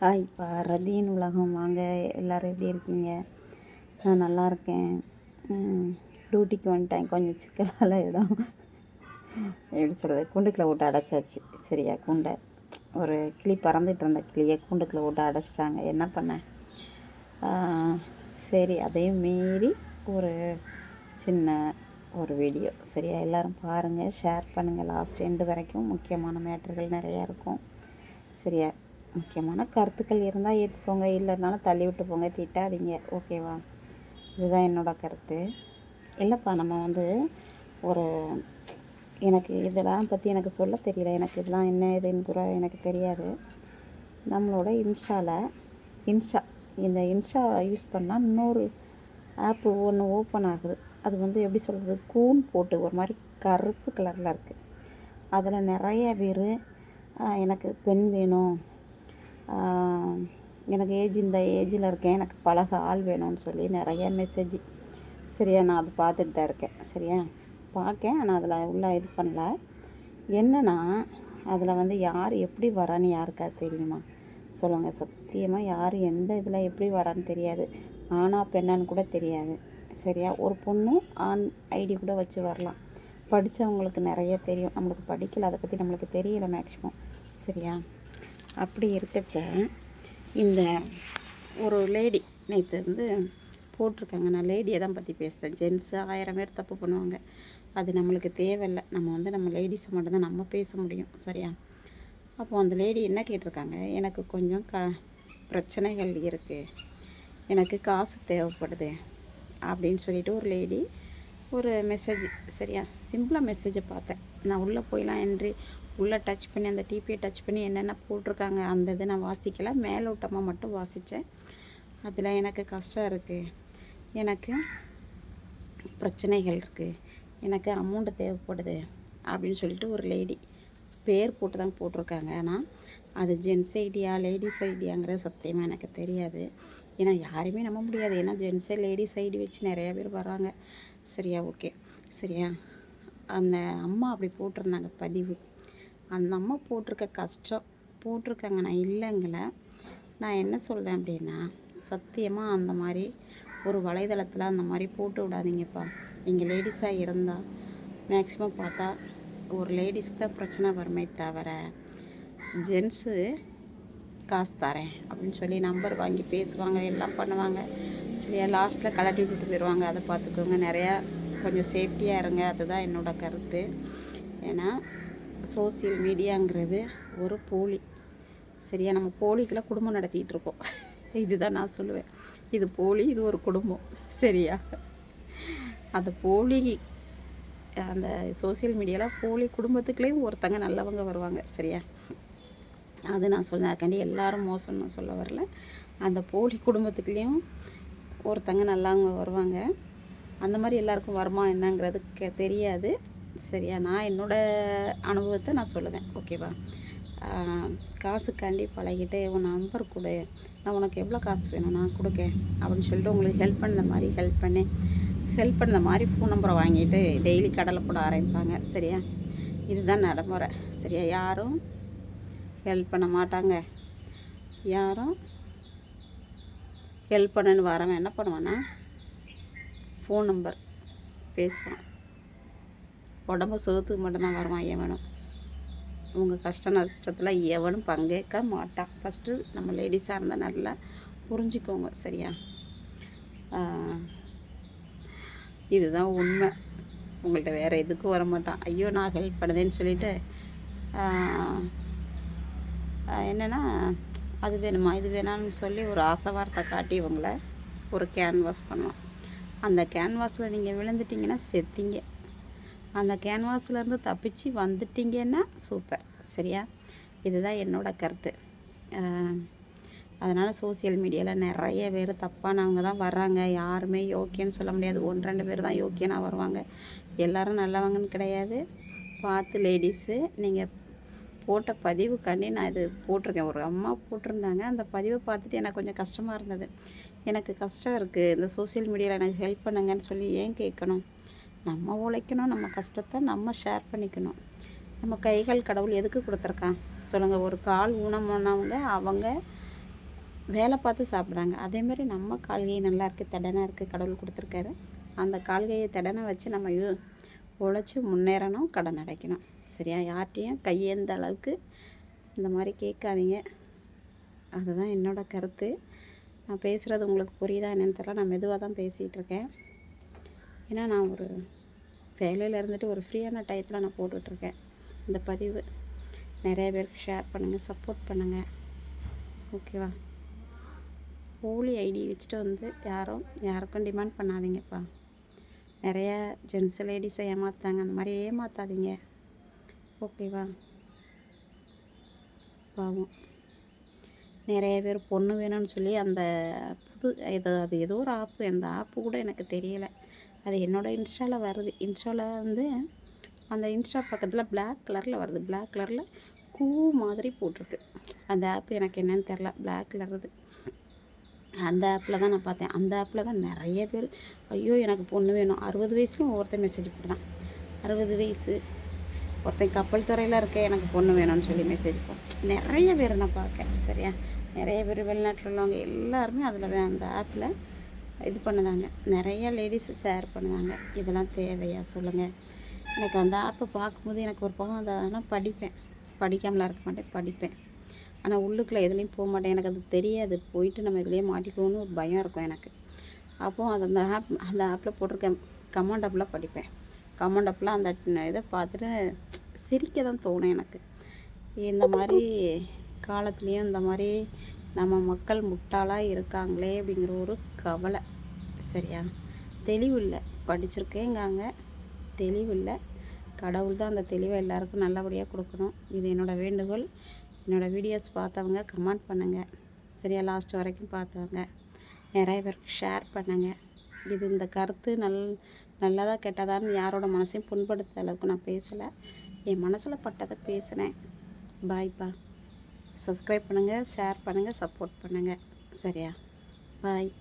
Hi ரதியின் உலகம் வாங்க. எல்லோரும் எப்படி இருக்கீங்க? நான் நல்லா இருக்கேன். டியூட்டிக்கு வந்துட்டேன். கொஞ்சம் சிக்கலால் இடம் எப்படி சொல்கிறது, கூண்டுக்குள்ளே விட்டு அடைச்சாச்சு. சரியா, கூண்டை ஒரு கிளி பறந்துட்டு இருந்த கிளியை கூண்டுக்குள்ளே விட்டு அடைச்சிட்டாங்க. என்ன பண்ணேன்? சரி, அதையும் மீறி ஒரு சின்ன ஒரு வீடியோ. சரியா, எல்லோரும் பாருங்கள், ஷேர் பண்ணுங்கள். லாஸ்ட் எண்டு வரைக்கும் முக்கியமான மேட்டர்கள் நிறையா இருக்கும். சரியா, முக்கியமான கருத்துக்கள் இருந்தால் ஏற்றுக்கோங்க, இல்லைனாலும் தள்ளி விட்டு போங்க, திட்டாதீங்க. ஓகேவா? இதுதான் என்னோடய கருத்து. இல்லைப்பா, நம்ம ஒரு எனக்கு இதெல்லாம் பற்றி எனக்கு சொல்ல தெரியல. எனக்கு இதெல்லாம் என்ன ஏதுன்னு கூட எனக்கு தெரியாது. நம்மளோட இந்த இன்ஸ்டா யூஸ் பண்ணால் இன்னொரு ஆப்பு ஒன்று ஓப்பன் ஆகுது. அது எப்படி சொல்கிறது, கூன் போட்டு ஒரு மாதிரி கருப்பு கலரில் இருக்குது. அதில் நிறைய பேர் எனக்கு பெண் வேணும், எனக்கு இந்த ஏஜில் இருக்கேன், எனக்கு பழக ஆள் வேணும்னு சொல்லி நிறைய மெசேஜ். சரியா, நான் அதை பார்த்துட்டு தான் இருக்கேன். சரியா, பார்க்கேன். ஆனால் அதில் உள்ள இது பண்ணல. என்னென்னா, அதில் யார் எப்படி வரான்னு யாருக்காவது தெரியுமா சொல்லுங்கள்? சத்தியமாக யார் எந்த இதில் எப்படி வரான்னு தெரியாது. ஆனா பெண்ணான்னு கூட தெரியாது. சரியா, ஒரு பொண்ணு ஆண் ஐடி கூட வச்சு வரலாம். படித்தவங்களுக்கு நிறைய தெரியும், நம்மளுக்கு படிக்கலை, அதை பற்றி நம்மளுக்கு தெரியலை மேக்ஸிமம். சரியா, அப்படி இருக்கச்ச இந்த ஒரு லேடி நேற்று போட்டிருக்காங்க. நான் லேடியை தான் பற்றி பேசுகிறேன். ஜென்ஸு 1000 பேர் தப்பு பண்ணுவாங்க, அது நம்மளுக்கு தேவையில்லை. நம்ம லேடிஸை மட்டும்தான் நம்ம பேச முடியும். சரியா, அப்போது அந்த லேடி என்ன கேட்டிருக்காங்க, எனக்கு கொஞ்சம் பிரச்சனைகள் இருக்குது, எனக்கு காசு தேவைப்படுது அப்படின்னு சொல்லிட்டு ஒரு லேடி ஒரு மெசேஜ். சரியா, சிம்பிளாக மெசேஜை பார்த்தேன். நான் உள்ளே போயெலாம் உள்ளே டச் பண்ணி அந்த டிபியை டச் பண்ணி என்னென்ன போட்டிருக்காங்க அந்த இதை நான் வாசிக்கலை, மேலோட்டமாக மட்டும் வாசித்தேன். அதில் எனக்கு கஷ்டம் இருக்குது, எனக்கு பிரச்சனைகள் இருக்குது, எனக்கு அமௌண்ட்டு தேவைப்படுது அப்படின்னு சொல்லிட்டு ஒரு லேடி பேர் போட்டு தான் போட்டிருக்காங்க. ஆனால் அது ஜென்ஸ் ஐடியா லேடிஸ் ஐடியாங்கிறது சத்தியமாக எனக்கு தெரியாது. ஏன்னா யாரையுமே நம்ப முடியாது. ஏன்னா ஜென்ஸே லேடிஸ் ஐடி வச்சு நிறையா பேர் வராங்க. சரியா, ஓகே. சரியா, அந்த அம்மா அப்படி போட்டிருந்தாங்க பதிவு. அந்த அம்மா போட்டிருக்க கஷ்டம் போட்டிருக்காங்க, நான் இல்லைங்கள. நான் என்ன சொல்கிறேன் அப்படின்னா, சத்தியமாக அந்த மாதிரி ஒரு வலைதளத்தில் அந்த மாதிரி போட்டு விடாதீங்கப்பா. நீங்கள் லேடிஸாக இருந்தால் மேக்ஸிமம் பார்த்தா ஒரு லேடிஸ்க்கு தான் பிரச்சனை வருமே தவிர, ஜென்ஸு காசு தரேன் அப்படின்னு சொல்லி நம்பர் வாங்கி பேசுவாங்க, எல்லாம் பண்ணுவாங்க. சரியா, லாஸ்ட்டில் கலட்டி விட்டுட்டு போயிடுவாங்க. அதை பார்த்துக்கோங்க. நிறையா கொஞ்சம் சேஃப்டியாக இருங்க. அதுதான் என்னோடய கருத்து. ஏன்னா சோசியல் மீடியாங்கிறது ஒரு போலி. சரியா, நம்ம போலிக்கெல்லாம் குடும்பம் நடத்திட்டு இருக்கோம். இதுதான் நான் சொல்லுவேன். இது போலி, இது ஒரு குடும்பம். சரியா, அந்த போலி அந்த சோசியல் மீடியாவில் போலி குடும்பத்துக்குள்ளேயும் ஒருத்தங்க நல்லவங்க வருவாங்க. சரியா, அது நான் சொல்லுவேன். அதுக்காண்டி எல்லாரும் மோசம்னு நான் சொல்ல வரல. அந்த போலி குடும்பத்துக்குள்ளேயும் ஒருத்தங்க நல்லவங்க வருவாங்க. அந்த மாதிரி எல்லாருக்கும் வருமா என்னங்கிறது தெரியாது. சரியா, நான் என்னோடய அனுபவத்தை நான் சொல்லுவேன். ஓகேவா, காசுக்காண்டி பழகிட்டு உன் நம்பர் கொடு, நான் உனக்கு எவ்வளோ காசு வேணும் நான் கொடுக்கேன் அப்படின்னு சொல்லிட்டு உங்களுக்கு ஹெல்ப் பண்ண மாதிரி ஃபோன் நம்பரை வாங்கிட்டு டெய்லி கடலை போட ஆரம்பிப்பாங்க. சரியா, இதுதான் நடைமுறை. சரியா, யாரும் ஹெல்ப் பண்ண மாட்டாங்க. யாரும் ஹெல்ப் பண்ணன்னு வரவன் என்ன பண்ணுவான்னா, ஃபோன் நம்பர் பேசுவான். உடம்பு சுகத்துக்கு மட்டும்தான் வருவான் எவனும். உங்கள் கஷ்ட நஷ்டத்தில் எவனும் பங்கேற்க மாட்டான். ஃபஸ்ட்டு நம்ம லேடிஸாக இருந்தால் நல்லா புரிஞ்சுக்கோங்க. சரியா, இதுதான் உண்மை. உங்கள்கிட்ட வேறு எதுக்கும் வர மாட்டான். ஐயோ நான் ஹெல்ப் பண்ணுதேன்னு சொல்லிவிட்டு என்னென்னா, அது வேணுமா இது வேணான்னு சொல்லி ஒரு ஆசை வார்த்தை காட்டி இவங்கள ஒரு கேன்வாஸ் பண்ணுவோம். அந்த கேன்வாஸில் நீங்கள் விழுந்துட்டிங்கன்னா செத்தீங்க. அந்த கேன்வாஸ்லேருந்து தப்பிச்சு வந்துட்டிங்கன்னா சூப்பர். சரியா, இதுதான் என்னோடய கருத்து. அதனால் சோசியல் மீடியாவில் நிறைய பேர் தப்பானவங்க தான் வர்றாங்க. யாருமே யோக்கியன்னு சொல்ல முடியாது. 1-2 பேர் தான் யோக்கியனாக வருவாங்க. எல்லோரும் நல்லவங்கன்னு கிடையாது. பார்த்து லேடிஸு, நீங்கள் போட்ட பதிவுக்காண்டி நான் இது போட்டிருக்கேன். ஒரு அம்மா போட்டிருந்தாங்க. அந்த பதிவை பார்த்துட்டு எனக்கு கொஞ்சம் கஷ்டமாக இருந்தது. எனக்கு கஷ்டம் இருக்குது, இந்த சோசியல் மீடியாவில் எனக்கு ஹெல்ப் பண்ணுங்கன்னு சொல்லி ஏன் கேட்கணும்? நம்ம உழைக்கணும், நம்ம கஷ்டத்தை நம்ம ஷேர் பண்ணிக்கணும். நம்ம கைகள் கடவுள் எதுக்கு கொடுத்துருக்கான் சொல்லுங்கள்? ஒரு கால் ஊனமானவங்க அவங்க வேலை பார்த்து சாப்பிட்றாங்க. அதேமாதிரி நம்ம கால்கை நல்லா இருக்குது, திடனா இருக்குது, கடவுள் கொடுத்துருக்காரு. அந்த கால்கையை திடனை வச்சு நம்ம உழைச்சி முன்னேறணும், கடன் அடைக்கணும். சரியா? யார்கிட்டையும் கையேந்த அளவுக்கு இந்த மாதிரி கேட்காதீங்க. அதுதான் என்னோடய கருத்து. நான் பேசுகிறது உங்களுக்கு புரியுதா என்னென்னு தெரியல. நான் மெதுவாக தான் பேசிகிட்டு இருக்கேன். ஏன்னா நான் ஒரு வேலையில் இருந்துட்டு ஒரு ஃப்ரீயான டயத்தில் நான் போட்டுட்ருக்கேன் இந்த பதிவு. நிறைய பேருக்கு ஷேர் பண்ணுங்கள், சப்போர்ட் பண்ணுங்கள். ஓகேவா? போலி ஐடி வச்சுட்டு வந்து யாருக்கும் டிமாண்ட் பண்ணாதீங்கப்பா. நிறைய ஜென்ஸ் லேடிஸை ஏமாற்றுறாங்க. அந்த மாதிரி ஏமாற்றாதீங்க. ஓகேவா? பாவம் நிறைய பேர் பொண்ணு வேணும்னு சொல்லி அந்த அது ஏதோ ஒரு ஆப்பு, அந்த ஆப்பு கூட எனக்கு தெரியலை. அது என்னோடய இன்ஸ்டாவில் வருது. இன்ஸ்டாவில் வந்து அந்த இன்ஸ்டா பக்கத்தில் பிளாக் கலரில் வருது. பிளாக் கலரில் கூ மாதிரி போட்டிருக்கு. அந்த ஆப்பு எனக்கு என்னென்னு தெரில. பிளாக் கலருது. அந்த ஆப்பில் தான் நான் பார்த்தேன். அந்த ஆப்பில் தான் நிறைய பேர் ஐயோ எனக்கு பொண்ணு வேணும். 60 வயசுலையும் ஒவ்வொருத்தன் மெசேஜ் போடுறான். 60 வயசு ஒருத்தன் கப்பல் துறையில் இருக்க எனக்கு பொண்ணு வேணும்னு சொல்லி மெசேஜ் போடுறேன். நிறைய பேர் நான் பார்க்கேன். சரியா? நிறைய பேர் வெளிநாட்டில் உள்ளவங்க எல்லாருமே அதில் அந்த ஆப்பில் இது பண்ணுதாங்க. நிறைய லேடிஸ் ஷேர் பண்ணுதாங்க. இதெல்லாம் தேவையா சொல்லுங்கள்? எனக்கு அந்த ஆப்பை பார்க்கும்போது எனக்கு ஒரு பக்கம் அதெல்லாம் படிப்பேன். படிக்காமலாம் இருக்க மாட்டேன், படிப்பேன். ஆனால் உள்ளுக்குள்ளே எதுலேயும் போக மாட்டேன். எனக்கு அது தெரியாது. போயிட்டு நம்ம இதுலேயே மாட்டிக்குவோன்னு ஒரு பயம் இருக்கும் எனக்கு. அப்போது அது அந்த ஆப்பில் போட்டிருக்க கமெண்ட் ஆப்பில் படிப்பேன். கமெண்ட் ஆப்பில் அந்த இதை பார்த்துட்டு சிரிக்க தான் தோணும் எனக்கு. இந்த மாதிரி காலத்துலேயும் இந்த மாதிரி நம்ம மக்கள் முட்டாளாக இருக்காங்களே அப்படிங்கிற ஒரு கவலை. சரியா? தெளிவு இல்லை. படிச்சிருக்கேங்காங்க, தெளிவு இல்லை. கடவுள் தான் அந்த தெளிவை எல்லாருக்கும் நல்லபடியாக கொடுக்கணும். இது என்னோடய வேண்டுகோள். என்னோடய வீடியோஸ் பார்த்தவங்க கமெண்ட் பண்ணுங்கள். சரியா? லாஸ்ட் வரைக்கும் பார்த்தவங்க நிறைய பேருக்கு ஷேர் பண்ணுங்கள். இது இந்த கருத்து நல்லதா கெட்டதான்னு யாரோட மனசையும் புண்படுத்த அளவுக்கு நான் பேசலை. என் மனசில் பட்டதை பேசினேன். பாய்ப்பா. சப்ஸ்கிரைப் பண்ணுங்கள், ஷேர் பண்ணுங்கள், சப்போர்ட் பண்ணுங்கள். சரியா? பாய்.